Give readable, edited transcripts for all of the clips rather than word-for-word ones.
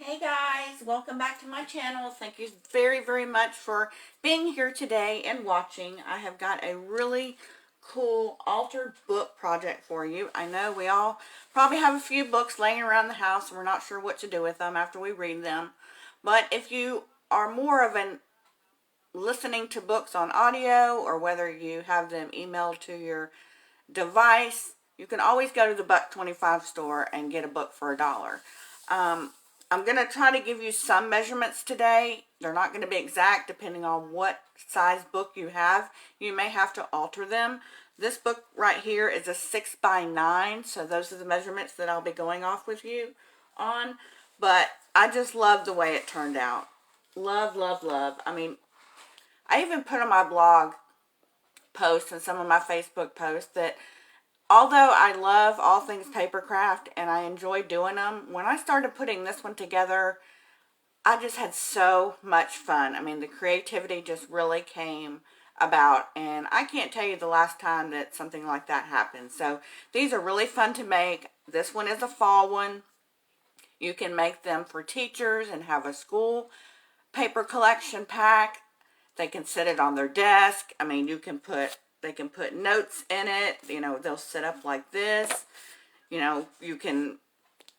Hey guys, welcome back to my channel. Thank you very much for being here today and watching. I have got a really cool altered book project for you. I know we all probably have a few books laying around the house and we're not sure what to do with them after we read them. But if you are more of an listening to books on audio, or whether you have them emailed to your device, you can always go to the $1.25 store and get a book for $1. I'm going to try to give you some measurements today. They're not going to be exact depending on what size book you have. You may have to alter them. This book right here is a 6x9, so those are the measurements that I'll be going off with you on. But I just love the way it turned out. Love. I mean, I even put on my blog posts and some of my Facebook posts that although I love all things papercraft and I enjoy doing them, when I started putting this one together, I just had so much fun. I mean, the creativity just really came about, and I can't tell you the last time that something like that happened. So these are really fun to make. This one is a fall one. You can make them for teachers and have a school paper collection pack. They can set it on their desk. I mean, they can put notes in it. You know, they'll sit up like this. You know, you can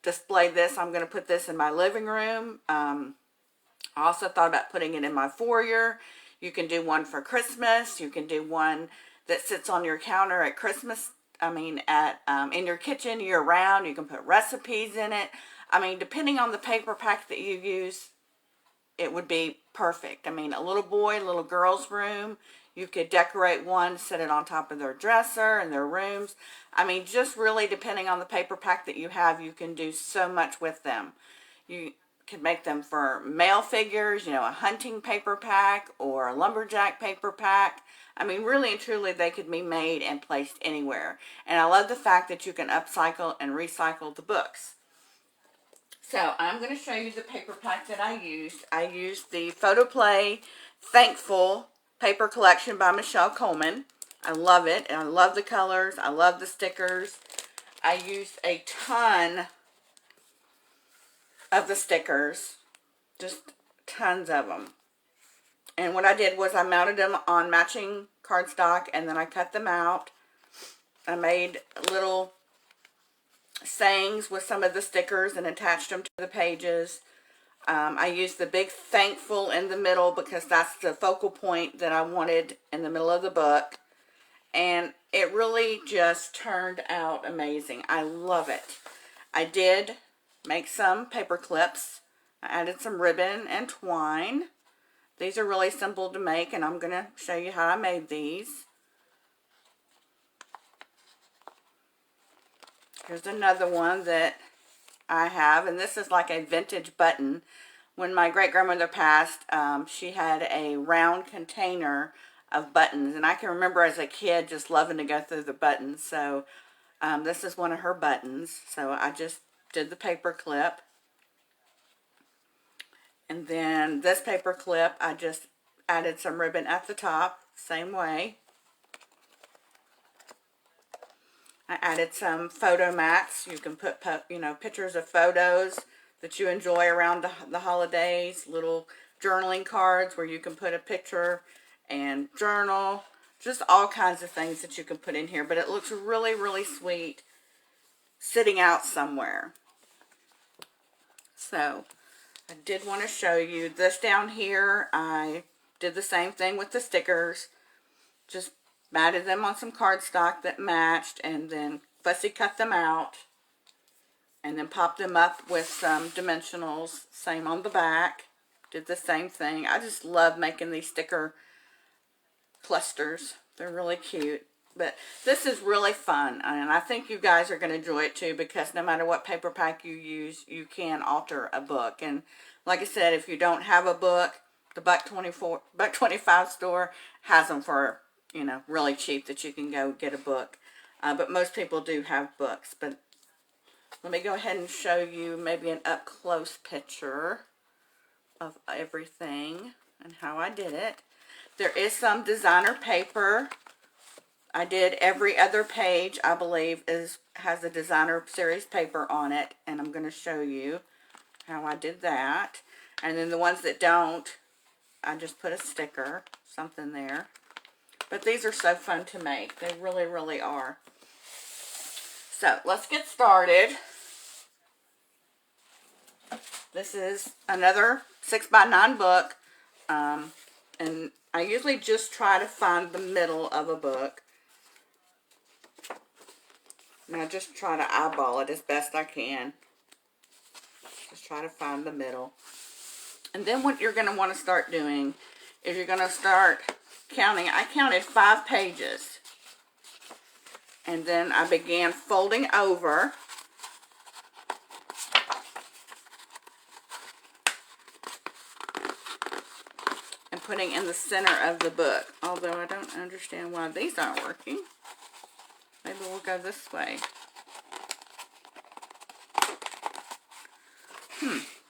display this. I'm going to put this in my living room. I also thought about putting it in my foyer. You can do one for Christmas. You can do one that sits on your counter at Christmas. I mean, in your kitchen year round. You can put recipes in it. I mean, depending on the paper pack that you use, it would be perfect. I mean, a little boy, little girl's room, you could decorate one, set it on top of their dresser in their rooms. I mean, just really depending on the paper pack that you have, you can do so much with them. You can make them for male figures, you know, a hunting paper pack or a lumberjack paper pack. I mean, really and truly, they could be made and placed anywhere. And I love the fact that you can upcycle and recycle the books. So I'm going to show you the paper pack that I used. I used the Photoplay Thankful paper collection by Michelle Coleman. I love it, and I love the colors. I love the stickers. I used a ton of the stickers, just tons of them. And what I did was I mounted them on matching cardstock, and then I cut them out. I made little sayings with some of the stickers and attached them to the pages. I used the big thankful in the middle because that's the focal point that I wanted in the middle of the book. And it really just turned out amazing. I love it. I did make some paper clips. I added some ribbon and twine. These are really simple to make, and I'm going to show you how I made these. Here's another one that I have, and this is like a vintage button. When my great-grandmother passed, she had a round container of buttons, and I can remember as a kid just loving to go through the buttons. So this is one of her buttons. So I just did the paper clip, and then this paper clip I just added some ribbon at the top, same way. I added some photo mats. You can put, you know, pictures of photos that you enjoy around the holidays, little journaling cards where you can put a picture and journal, just all kinds of things that you can put in here. But it looks really sweet sitting out somewhere. So I did want to show you this down here. I did the same thing with the stickers. Just matted them on some cardstock that matched, and then fussy cut them out, and then popped them up with some dimensionals. Same on the back. Did the same thing. I just love making these sticker clusters. They're really cute. But this is really fun, and I think you guys are going to enjoy it too, because no matter what paper pack you use, you can alter a book. And like I said, if you don't have a book, the $1.25 store has them for, you know, really cheap, that you can go get a book. But most people do have books. But let me go ahead and show you maybe an up-close picture of everything and how I did it. There is some designer paper. I did every other page, I believe, has a designer series paper on it, and I'm going to show you how I did that. And then the ones that don't, I just put a sticker, something there. But these are so fun to make. They really, really are. So let's get started. This is another 6x9 book. And I usually just try to find the middle of a book. And I just try to eyeball it as best I can. Just try to find the middle. And then what you're going to want to start doing is you're going to start counting. I counted 5 pages. And then I began folding over. And putting in the center of the book. Although I don't understand why these aren't working. Maybe we'll go this way.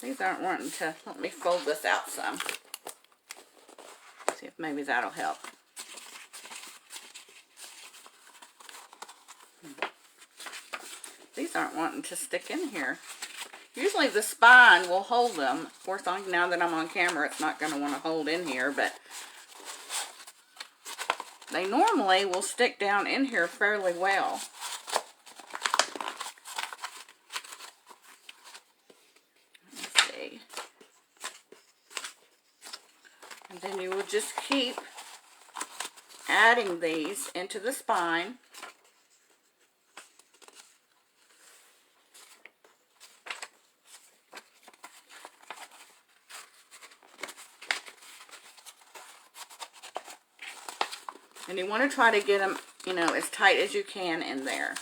These aren't wanting to. Let me fold this out some. See if maybe that'll help. These aren't wanting to stick in here. Usually the spine will hold them. Of course, now that I'm on camera, it's not going to want to hold in here, but they normally will stick down in here fairly well. Let's see. And then you will just keep adding these into the spine. And you want to try to get them, you know, as tight as you can in there.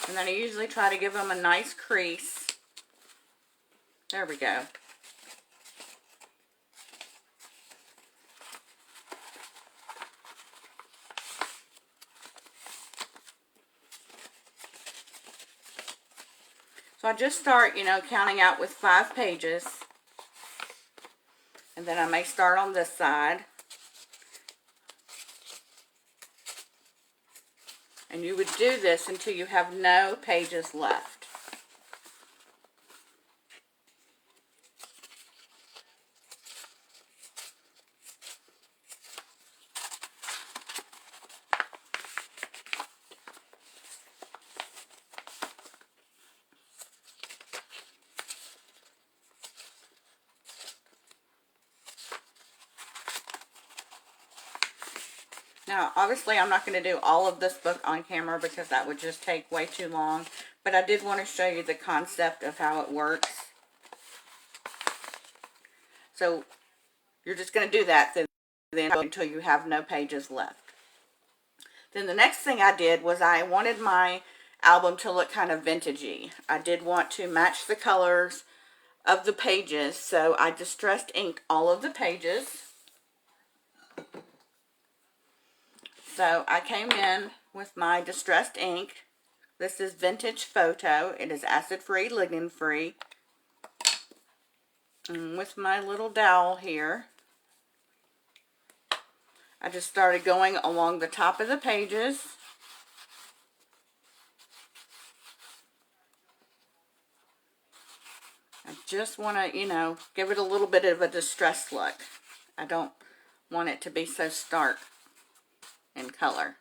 And then I usually try to give them a nice crease. There we go. So I just start, you know, counting out with 5 pages. And then I may start on this side. And you would do this until you have no pages left. Now, obviously, I'm not going to do all of this book on camera because that would just take way too long. But I did want to show you the concept of how it works. So, you're just going to do that then until you have no pages left. Then the next thing I did was I wanted my album to look kind of vintagey. I did want to match the colors of the pages, so I distressed inked all of the pages. So I came in with my distressed ink. This is Vintage Photo. It is acid-free, lignin-free. And with my little dowel here, I just started going along the top of the pages. I just want to, you know, give it a little bit of a distressed look. I don't want it to be so stark in color.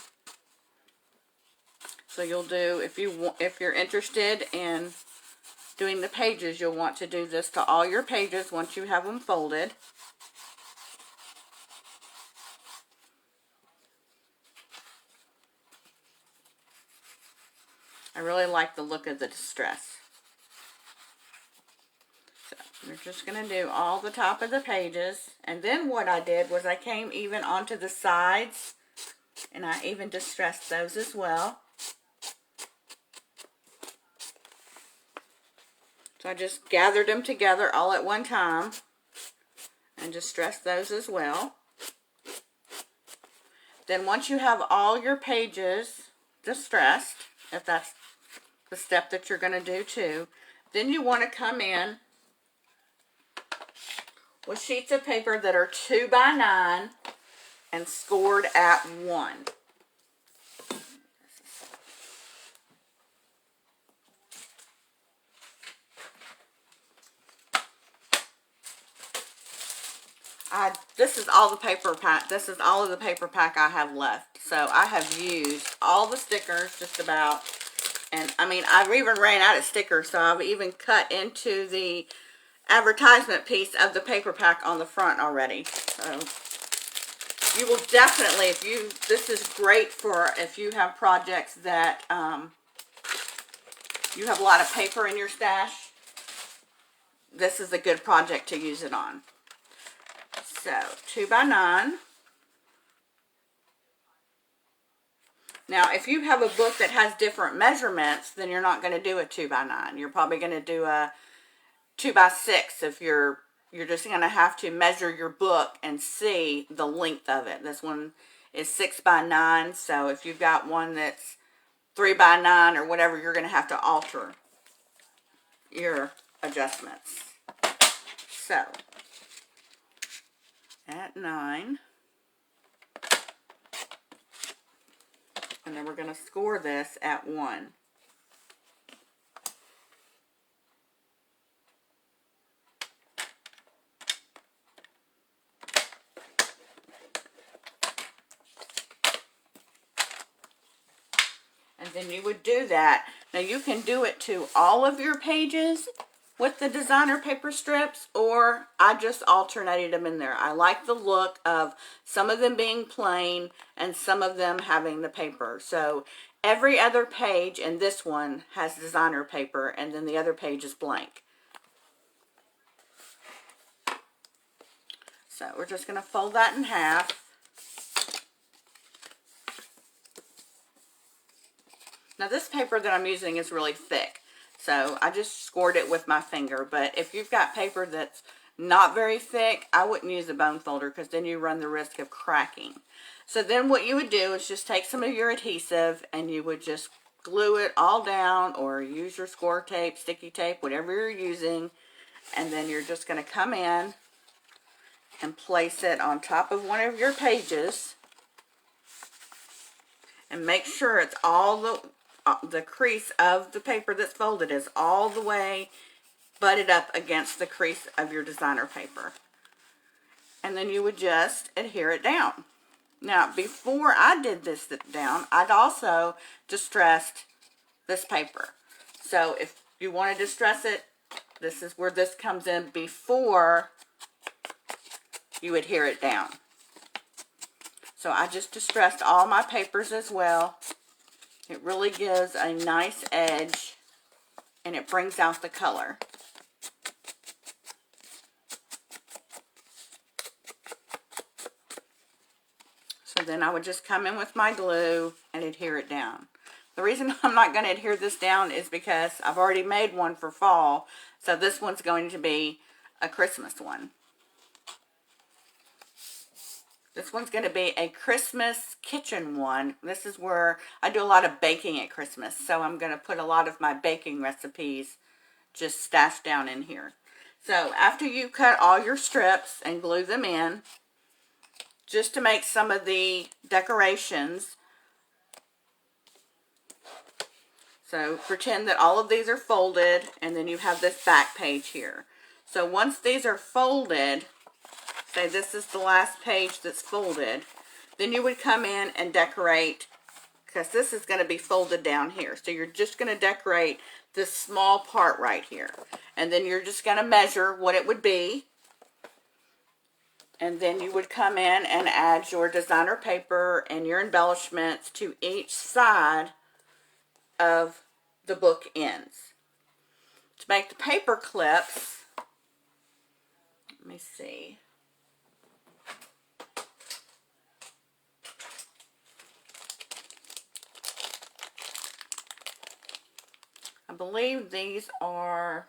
So you'll do, if you're interested in doing the pages, you'll want to do this to all your pages once you have them folded. I really like the look of the distress. So we're just going to do all the top of the pages. And then what I did was I came even onto the sides. And I even distressed those as well. So I just gathered them together all at one time and distressed those as well. Then once you have all your pages distressed, if that's the step that you're going to do too, then you want to come in with sheets of paper that are 2x9. and scored at 1. This is all the paper pack. This is all of the paper pack I have left. So I have used all the stickers just about. And I mean, I've even ran out of stickers. So I've even cut into the advertisement piece of the paper pack on the front already. So you will definitely, this is great for if you have projects that you have a lot of paper in your stash. This is a good project to use it on. So 2x9. Now, if you have a book that has different measurements, then you're not going to do a 2x9. You're probably going to do a 2x6 if you're just going to have to measure your book and see the length of it. This one is 6x9, so if you've got one that's 3x9 or whatever, you're going to have to alter your adjustments. So at 9, and then we're going to score this at 1. And then you would do that. Now you can do it to all of your pages with the designer paper strips, or I just alternated them in there. I like the look of some of them being plain and some of them having the paper. So every other page in this one has designer paper, and then the other page is blank. So we're just going to fold that in half. Now this paper that I'm using is really thick, so I just scored it with my finger. But if you've got paper that's not very thick, I wouldn't use a bone folder because then you run the risk of cracking. So then what you would do is just take some of your adhesive and you would just glue it all down, or use your score tape, sticky tape, whatever you're using. And then you're just going to come in and place it on top of one of your pages. And make sure it's all the crease of the paper that's folded is all the way butted up against the crease of your designer paper. And then you would just adhere it down. Now, before I did this down, I'd also distressed this paper. So if you want to distress it, this is where this comes in before you adhere it down. So I just distressed all my papers as well. It really gives a nice edge and it brings out the color. So then I would just come in with my glue and adhere it down. The reason I'm not going to adhere this down is because I've already made one for fall. So this one's going to be a Christmas one. This one's going to be a Christmas kitchen one. This is where I do a lot of baking at Christmas. So I'm going to put a lot of my baking recipes just stashed down in here. So after you cut all your strips and glue them in, just to make some of the decorations. So pretend that all of these are folded, and then you have this back page here. So once these are folded, say this is the last page that's folded, then you would come in and decorate, because this is going to be folded down here. So you're just going to decorate this small part right here. And then you're just going to measure what it would be. And then you would come in and add your designer paper and your embellishments to each side of the book ends. To make the paper clips, let me see. I believe these are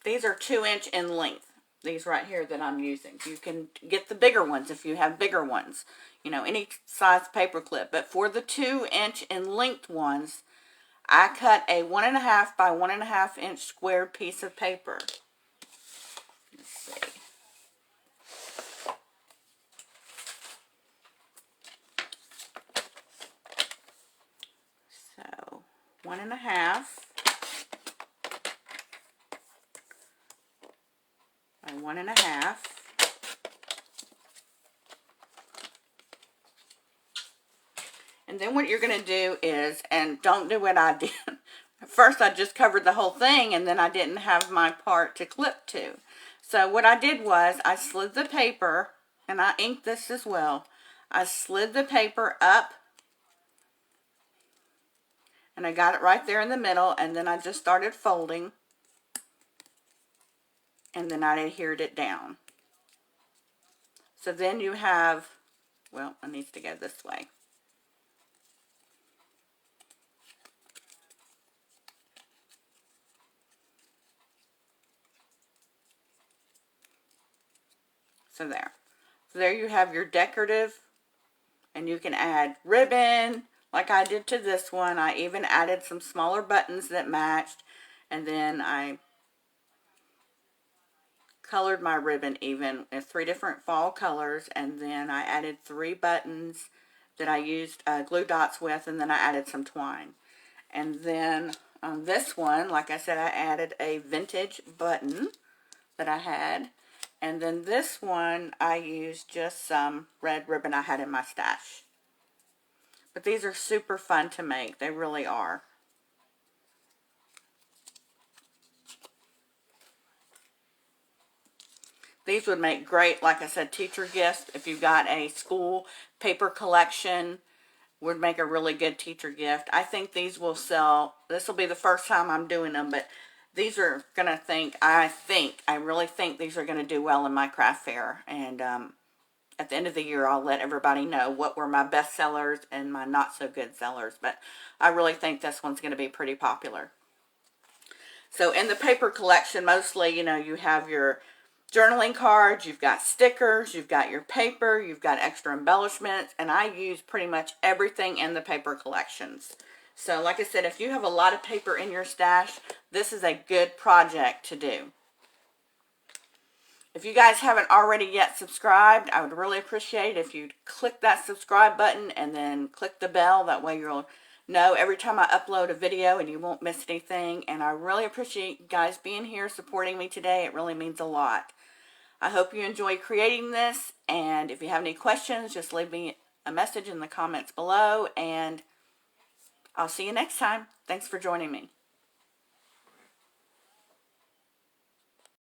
These are 2-inch in length. These right here that I'm using. You can get the bigger ones if you have bigger ones. You know, any size paper clip. But for the 2-inch in length ones, I cut a 1.5 by 1.5 inch square piece of paper. Let's see. So 1.5 by 1.5. And then what you're going to do is, and don't do what I did. First I just covered the whole thing and then I didn't have my part to clip to. So what I did was I slid the paper, and I inked this as well. I slid the paper up and I got it right there in the middle, and then I just started folding, and then I adhered it down. So then you have, well, it needs to go this way. So there. So there you have your decorative, and you can add ribbon like I did to this one. I even added some smaller buttons that matched, and then I colored my ribbon even in 3 different fall colors, and then I added 3 buttons that I used glue dots with, and then I added some twine. And then on this one, like I said, I added a vintage button that I had. And then this one, I used just some red ribbon I had in my stash. But these are super fun to make. They really are. These would make great, like I said, teacher gifts. If you've got a school paper collection, would make a really good teacher gift. I think these will sell. This will be the first time I'm doing them, but these are going to I really think these are going to do well in my craft fair. And at the end of the year, I'll let everybody know what were my best sellers and my not so good sellers. But I really think this one's going to be pretty popular. So in the paper collection, mostly, you know, you have your journaling cards, you've got stickers, you've got your paper, you've got extra embellishments, and I use pretty much everything in the paper collections. So like I said, if you have a lot of paper in your stash, this is a good project to do. If you guys haven't already yet subscribed, I would really appreciate it if you'd click that subscribe button and then click the bell. That way you'll know every time I upload a video and you won't miss anything. And I really appreciate you guys being here supporting me today. It really means a lot. I hope you enjoy creating this, and if you have any questions, just leave me a message in the comments below, and I'll see you next time. Thanks for joining me.